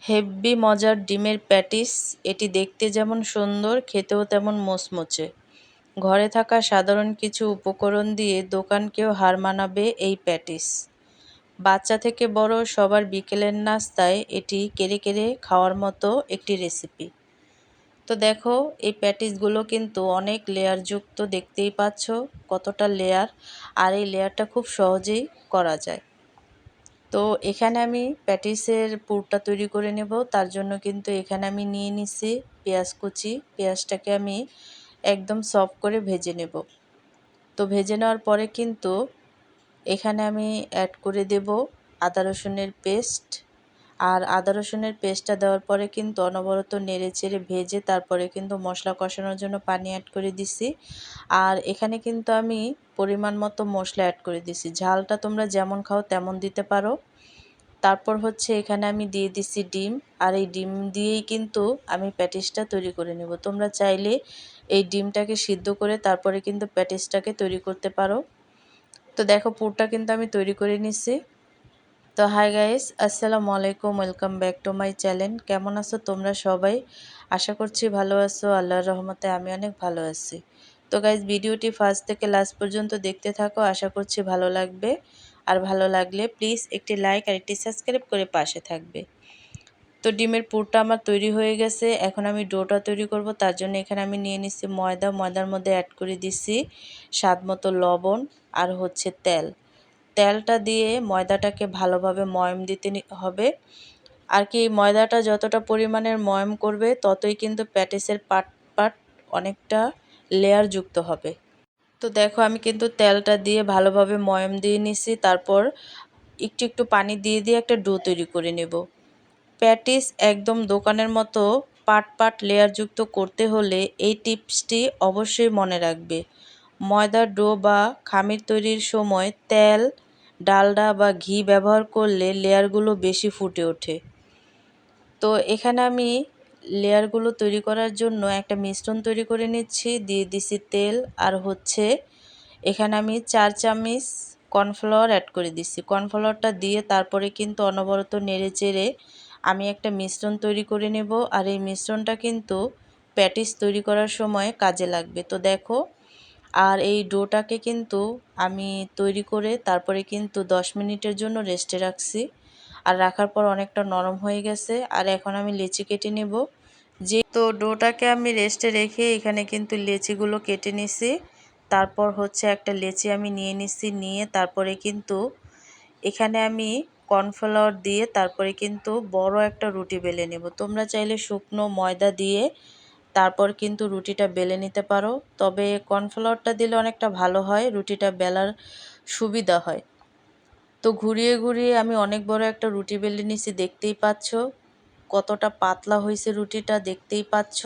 হেব্বি মজার ডিমের প্যাটিস। এটি দেখতে যেমন সুন্দর, খেতেও তেমন মুচমুচে। ঘরে থাকা সাধারণ কিছু উপকরণ দিয়ে দোকানকেও হার মানাবে এই প্যাটিস। বাচ্চা থেকে বড় সবার বিকেলের নাস্তায় এটি কেড়ে কেড়ে খাওয়ার মতো একটি রেসিপি। তো দেখো, এই প্যাটিসগুলো কিন্তু অনেক লেয়ারযুক্ত, দেখতেই পাচ্ছ কতটা লেয়ার। আর এই লেয়ারটা খুব সহজেই করা যায়। তো এখানে আমি প্যাটিসের পুরটা তৈরি করে নেব। তার জন্য কিন্তু এখানে আমি নিয়ে নিছি পেঁয়াজ কুচি। পেঁয়াজটাকে আমি একদম সফট করে ভেজে নেব। তো ভেজে নেওয়ার পরে কিন্তু এখানে আমি অ্যাড করে দেব আদা রসুনের পেস্ট। আর আদা রসুনের পেস্টটা দেওয়ার পরে কিন্তু অনবরত নেড়ে চেড়ে ভেজে তারপরে কিন্তু মশলা কষানোর জন্য পানি অ্যাড করে দিছি। আর এখানে কিন্তু আমি পরিমাণ মতো মশলা অ্যাড করে দিছি। ঝালটা তোমরা যেমন খাও তেমন দিতে পারো। তারপর হচ্ছে এখানে আমি দিয়ে দিছি ডিম। আর এই ডিম দিয়েই কিন্তু আমি প্যাটিসটা তৈরি করে নেব। তোমরা চাইলে এই ডিমটাকে সিদ্ধ করে তারপরে কিন্তু প্যাটিসটাকে তৈরি করতে পারো। তো দেখো, পুরটা কিন্তু আমি তৈরি করে নিছি। তো হাই গাইস, আসসালামু আলাইকুম, welcome back to my channel. কেমন আছো তোমরা সবাই? আশা করছি ভালো আছো। আল্লাহর রহমতে আমি অনেক ভালো আছি। তো গাইস, ভিডিওটি ফার্স্ট থেকে লাস্ট পর্যন্ত দেখতে থাকো, আশা করছি ভালো লাগবে। আর ভালো লাগলে প্লিজ একটি লাইক আর একটি সাবস্ক্রাইব করে পাশে থাকবে। তো ডিমের পুরটা আমার তৈরি হয়ে গেছে। এখন আমি ডোটা তৈরি করব। তার জন্য এখানে আমি নিয়ে নিচ্ছি ময়দা। ময়দার মধ্যে অ্যাড করে দিছি স্বাদ মতো লবণ আর হচ্ছে তেল। তেলটা দিয়ে ময়দাটাকে ভালোভাবে ময়ম দিতে হবে। আর কি, ময়দাটা যতটা পরিমাণের ময়ম করবে ততই কিন্তু প্যাটিসের পাট পাট অনেকটা লেয়ার যুক্ত হবে। তো দেখো, আমি কিন্তু তেলটা দিয়ে ভালোভাবে ময়ম দিয়ে নিছি। তারপর একটু একটু পানি দিয়ে দিয়ে একটা ডো তৈরি করে নেব। প্যাটিস একদম দোকানের মতো পাট পাট লেয়ারযুক্ত করতে হলে এই টিপসটি অবশ্যই মনে রাখবে। ময়দার ডো বা খামির তৈরির সময় তেল, ডালডা বা ঘি ব্যবহার করলে লেয়ারগুলো বেশি ফুটে ওঠে। তো এখানে আমি লেয়ারগুলো তৈরি করার জন্য একটা মিশ্রণ তৈরি করে নিচ্ছি। দিয়ে দিছি তেল আর হচ্ছে এখানে আমি 4 চামচ কর্নফ্লাওয়ার অ্যাড করে দিচ্ছি। কর্নফ্লাওয়ারটা দিয়ে তারপরে কিন্তু অনবরত নেড়ে চেড়ে আমি একটা মিশ্রণ তৈরি করে নেব। আর এই মিশ্রণটা কিন্তু প্যাটিস তৈরি করার সময় কাজে লাগবে। তো দেখো, আর এই ডোটাকে কিন্তু আমি তৈরি করে তারপরে কিন্তু 10 মিনিটের জন্য রেস্টে রাখছি। আর রাখার পর অনেকটা নরম হয়ে গেছে। আর এখন আমি লেচি কেটে নেব। তো ডোটাকে আমি রেস্টে রেখে এখানে কিন্তু লেচিগুলো কেটে নিছি। তারপর হচ্ছে একটা লেচি আমি নিয়ে নিছি। নিয়ে তারপরে কিন্তু এখানে আমি কর্নফ্লাওয়ার দিয়ে তারপরে কিন্তু বড় একটা রুটি বেলে নেব। তোমরা চাইলে শুকনো ময়দা দিয়ে তারপর কিন্তু রুটিটা বেলে নিতে পারো। তবে কর্নফ্লাওয়ারটা দিলে অনেকটা ভালো হয়, রুটিটা বেলার সুবিধা হয়। তো ঘুরিয়ে ঘুরিয়ে আমি অনেক বড় একটা রুটি বেলে নিছি। দেখতেই পাচ্ছ কতটা পাতলা হয়েছে রুটিটা, দেখতেই পাচ্ছ।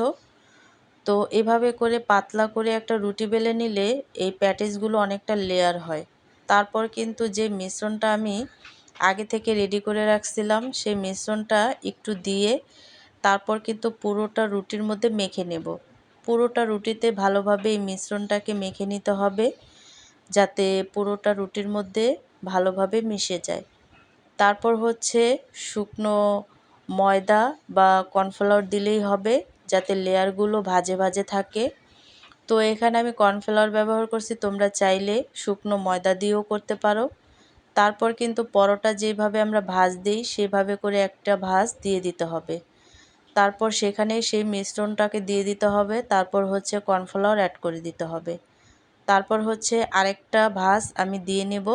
তো এভাবে করে পাতলা করে একটা রুটি বেলে নিলে এই প্যাটিসগুলো অনেকটা লেয়ার হয়। তারপর কিন্তু যে মিশ্রণটা আমি আগে থেকে রেডি করে রাখছিলাম সেই মিশ্রণটা একটু দিয়ে তারপর কিন্তু পুরোটা রুটির মধ্যে মেখে নেব। পুরোটা রুটিতে ভালোভাবে এই মিশ্রণটাকে মেখে নিতে হবে, যাতে পুরোটা রুটির মধ্যে ভালোভাবে মিশে যায়। তারপর হচ্ছে শুকনো ময়দা বা কর্নফ্লাওয়ার দিলেই হবে, যাতে লেয়ারগুলো ভাজে ভাজে থাকে। তো এখানে আমি কর্নফ্লাওয়ার ব্যবহার করছি, তোমরা চাইলে শুকনো ময়দা দিয়েও করতে পারো। তারপর কিন্তু পরোটা যেভাবে আমরা ভাঁজ দিই সেভাবে করে একটা ভাঁজ দিয়ে দিতে হবে। তারপর সেখানে সেই মিশ্রণটাকে দিয়ে দিতে হবে। তারপর হচ্ছে কর্নফ্লাওয়ার অ্যাড করে দিতে হবে। তারপর হচ্ছে আরেকটা ভাঁজ আমি দিয়ে নেব।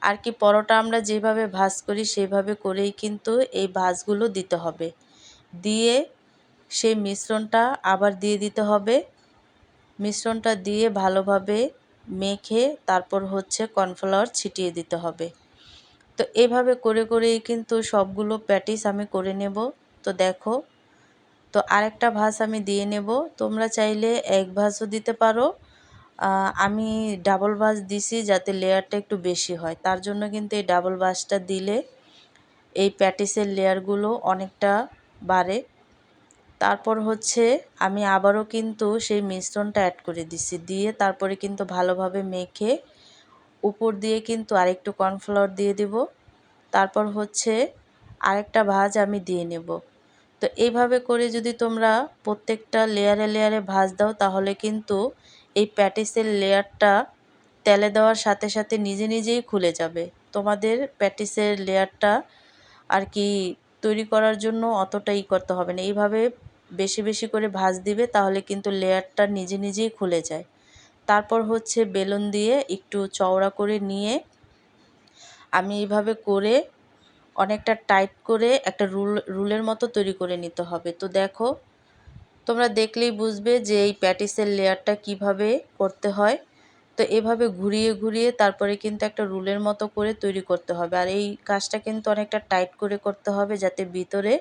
আর কি, পরোটা আমরা যেভাবে ভাঁজ করি সেভাবে করেই কিন্তু এই ভাঁজগুলো দিতে হবে। দিয়ে সেই মিশ্রণটা আবার দিয়ে দিতে হবে। মিশ্রণটা দিয়ে ভালোভাবে মেখে তারপর হচ্ছে কর্নফ্লাওয়ার ছিটিয়ে দিতে হবে। তো এভাবে করে করেই কিন্তু সবগুলো প্যাটিস আমি করে নেব। তো দেখো, তো আরেকটা ভাঁজ আমি দিয়ে নেব। তোমরা চাইলে এক ভাঁজও দিতে পারো। আমি ডাবল ভাঁজ দিছি যাতে লেয়ারটা একটু বেশি হয়। তার জন্য কিন্তু এই ডাবল ভাঁজটা দিলে এই প্যাটিসের লেয়ারগুলো অনেকটা বাড়ে। তারপর হচ্ছে আমি আবারও কিন্তু সেই মিশ্রণটা অ্যাড করে দিছি। দিয়ে তারপরে কিন্তু ভালোভাবে মেখে উপর দিয়ে কিন্তু আরেকটু কর্নফ্লাওয়ার দিয়ে দিব। তারপর হচ্ছে আরেকটা ভাঁজ আমি দিয়ে নেব। তো এইভাবে করে যদি তোমরা প্রত্যেকটা লেয়ারে লেয়ারে ভাঁজ দাও তাহলে কিন্তু এই প্যাটিসের লেয়ারটা তেলে দেওয়ার সাথে সাথে নিজে নিজেই খুলে যাবে। তোমাদের প্যাটিসের লেয়ারটা আর কি তৈরি করার জন্য অতটা করতে হবে না। এইভাবে বেশি বেশি করে ভাঁজ দিবে তাহলে কিন্তু লেয়ারটা নিজে নিজেই খুলে যায়। তারপর হচ্ছে বেলুন দিয়ে একটু চওড়া করে নিয়ে আমি এইভাবে করে অনেকটা টাইট করে একটা রুলের মতো তৈরি করে নিতে হবে। তো দেখো, তোমরা দেখলেই বুঝবে যে এই প্যাটিসের লেয়ারটা কিভাবে করতে হয়। তো এভাবে ঘুরিয়ে ঘুরিয়ে তারপরে কিন্তু একটা রুলের মতো করে তৈরি করতে হবে। আর এই কাজটা কিন্তু অনেকটা টাইট করে করতে হবে যাতে ভিতরে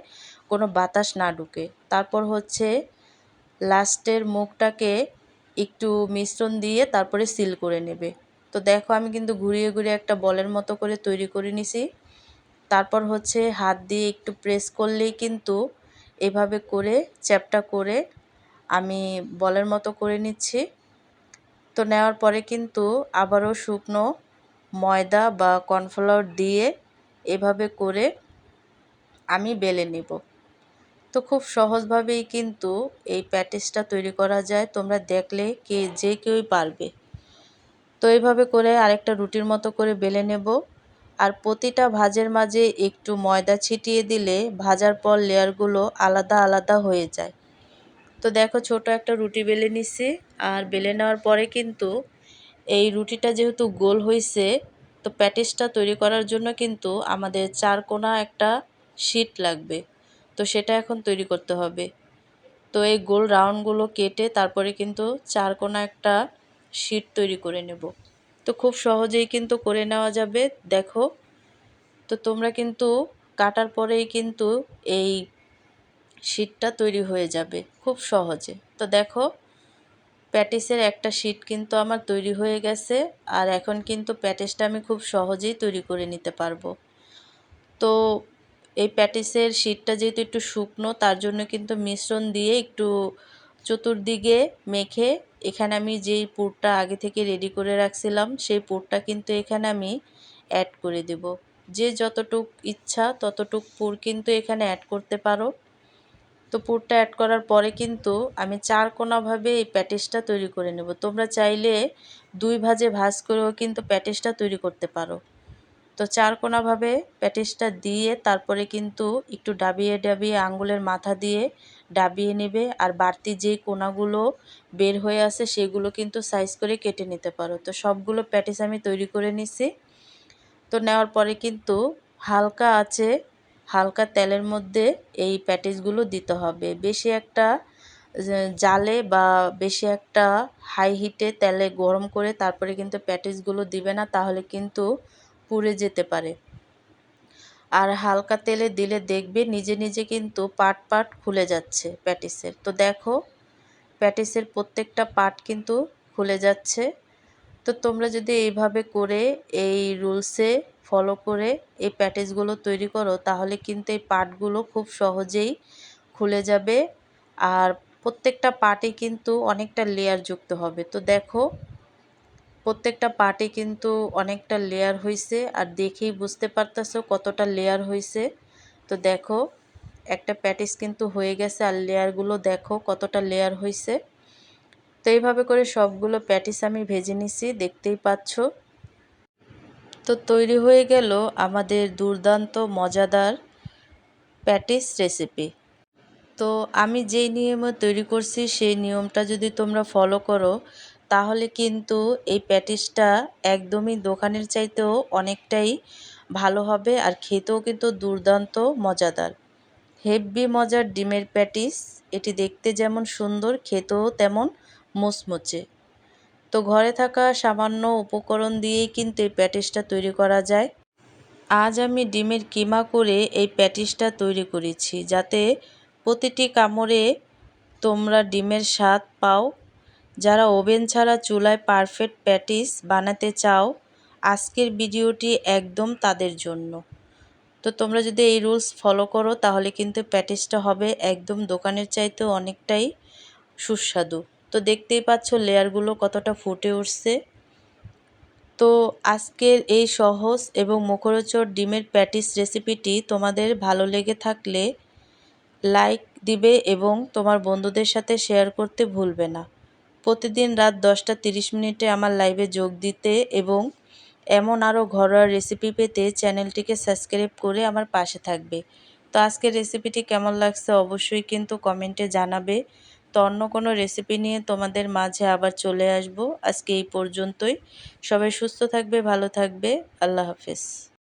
কোনো বাতাস না ঢুকে। তারপর হচ্ছে লাস্টের মুখটাকে একটু মিশ্রণ দিয়ে তারপরে সিল করে নেবে। তো দেখো আমি কিন্তু ঘুরিয়ে ঘুরিয়ে একটা বলের মতো করে তৈরি করে নিছি। তারপর হচ্ছে হাত দিয়ে একটু প্রেস করলেই কিন্তু এভাবে করে চ্যাপটা করে আমি বলের মতো করে নিচ্ছি। তো নেওয়ার পরে কিন্তু আবারও শুকনো ময়দা বা কর্নফ্লাওয়ার দিয়ে এভাবে করে আমি বেলে নেব। তো খুব সহজভাবেই কিন্তু এই প্যাটিসটা তৈরি করা যায়, তোমরা দেখলে যে কেউই পারবে। তো এইভাবে করে আরেকটা রুটির মতো করে বেলে নেব। আর প্রতিটা ভাঁজের মাঝে একটু ময়দা ছিটিয়ে দিলে ভাজার পর লেয়ারগুলো আলাদা আলাদা হয়ে যায়। তো দেখো ছোট একটা রুটি বেলে নিছি। আর বেলে নেওয়ার পরে কিন্তু এই রুটিটা যেহেতু গোল হয়েছে, তো প্যাটিসটা তৈরি করার জন্য কিন্তু আমাদের চারকোনা একটা শীট লাগবে। তো সেটা এখন তৈরি করতে হবে। তো এই গোল রাউন্ডগুলো কেটে তারপরে কিন্তু চারকোনা একটা শীট তৈরি করে নেব। তো খুব সহজেই কিন্তু করে নেওয়া যাবে। দেখো, তো তোমরা কিন্তু কাটার পরেই কিন্তু এই শীটটা তৈরি হয়ে যাবে খুব সহজে। তো দেখো, প্যাটিসের একটা শীট কিন্তু আমার তৈরি হয়ে গেছে। আর এখন কিন্তু প্যাটিসটা আমি খুব সহজেই তৈরি করে নিতে পারবো। তো এই প্যাটিসের শীটটা যেহেতু একটু শুকনো, তার জন্য কিন্তু মিশ্রণ দিয়ে একটু চতুর্দিকে মেখে এখানে আমি যেই পুরটা আগে থেকে রেডি করে রাখছিলাম সেই পুরটা কিন্তু এখানে আমি অ্যাড করে দেব। যে যতটুক ইচ্ছা ততটুক পুর কিন্তু এখানে অ্যাড করতে পারো। তো পুরটা অ্যাড করার পরে কিন্তু আমি চারকোনাভাবে এই প্যাটিসটা তৈরি করে নেব। তোমরা চাইলে দুই ভাঁজে ভাঁজ করেও কিন্তু প্যাটিসটা তৈরি করতে পারো। তো চারকোনাভাবে প্যাটিসটা দিয়ে তারপরে কিন্তু একটু ডাবিয়ে ডাবিয়ে আঙ্গুলের মাথা দিয়ে ডাবিয়ে নেবে। আর বাড়তি যেই কোনাগুলো বের হয়ে আসে সেগুলো কিন্তু সাইজ করে কেটে নিতে পারো। তো সবগুলো প্যাটিস আমি তৈরি করে নিছি। তো নেওয়ার পরে কিন্তু হালকা আছে হালকা তেলের মধ্যে এই প্যাটিসগুলো দিতে হবে। বেশি একটা জালে বা বেশি একটা হাই হিটে তেলে গরম করে তারপরে কিন্তু প্যাটিসগুলো দিবে না, তাহলে কিন্তু পুড়ে যেতে পারে। আর হালকা তেলে দিলে দেখবে নিজে নিজে কিন্তু পাট পাট খুলে যাচ্ছে প্যাটিসের। তো দেখো, প্যাটিসের প্রত্যেকটা পাট কিন্তু খুলে যাচ্ছে। তো তোমরা যদি এইভাবে করে এই রুলসে ফলো করে এই প্যাটিসগুলো তৈরি করো তাহলে কিন্তু এই পাটগুলো খুব সহজেই খুলে যাবে। আর প্রত্যেকটা পাটে কিন্তু অনেকটা লেয়ার যুক্ত হবে। তো দেখো, প্রত্যেকটা পার্টে কিন্তু অনেকটা লেয়ার হয়েছে। আর দেখেই বুঝতে পারতেছো কতটা লেয়ার হয়েছে। তো দেখো, একটা প্যাটিস কিন্তু হয়ে গেছে আর লেয়ারগুলো দেখো কতটা লেয়ার হয়েছে। তো এইভাবে করে সবগুলো প্যাটিস আমি ভেজে নিছি, দেখতেই পাচ্ছ। তো তৈরি হয়ে গেল আমাদের দুর্দান্ত মজাদার প্যাটিস রেসিপি। তো আমি যেই নিয়মে তৈরি করছি সেই নিয়মটা যদি তোমরা ফলো করো তাহলে কিন্তু এই প্যাটিসটা একদমই দোকানের চাইতেও অনেকটাই ভালো হবে। আর খেতেও কিন্তু দুর্দান্ত মজাদার, হেব্বি মজার ডিমের প্যাটিস। এটি দেখতে যেমন সুন্দর, খেতেও তেমন মুচমুচে। তো ঘরে থাকা সামান্য উপকরণ দিয়েই কিন্তু এই প্যাটিসটা তৈরি করা যায়। আজ আমি ডিমের কিমা করে এই প্যাটিসটা তৈরি করেছি যাতে প্রতিটি কামড়ে তোমরা ডিমের স্বাদ পাও। যারা ওভেন ছাড়া চুলায় পারফেক্ট প্যাটিস বানাতে চাও, আজকের ভিডিওটি একদম তাদের জন্য। তো তোমরা যদি এই রুলস ফলো করো তাহলে কিন্তু প্যাটিসটা হবে একদম দোকানের চাইতেও অনেকটাই সুস্বাদু। তো দেখতেই পাচ্ছ লেয়ারগুলো কতটা ফুটে উঠছে। তো আজকের এই সহজ এবং মুখরোচক ডিমের প্যাটিস রেসিপিটি তোমাদের ভালো লেগে থাকলে লাইক দিবে এবং তোমার বন্ধুদের সাথে শেয়ার করতে ভুলবে না। প্রতিদিন রাত 10টা 30 মিনিটে আমার লাইভে যোগ দিতে এবং এমন আরও ঘরোয়া রেসিপি পেতে চ্যানেলটিকে সাবস্ক্রাইব করে আমার পাশে থাকবে। তো আজকের রেসিপিটি কেমন লাগছে অবশ্যই কিন্তু কমেন্টে জানাবে। তো অন্য কোনো রেসিপি নিয়ে তোমাদের মাঝে আবার চলে আসব। আজকে এই পর্যন্তই। সবাই সুস্থ থাকবে, ভালো থাকবে। আল্লাহ হাফেজ।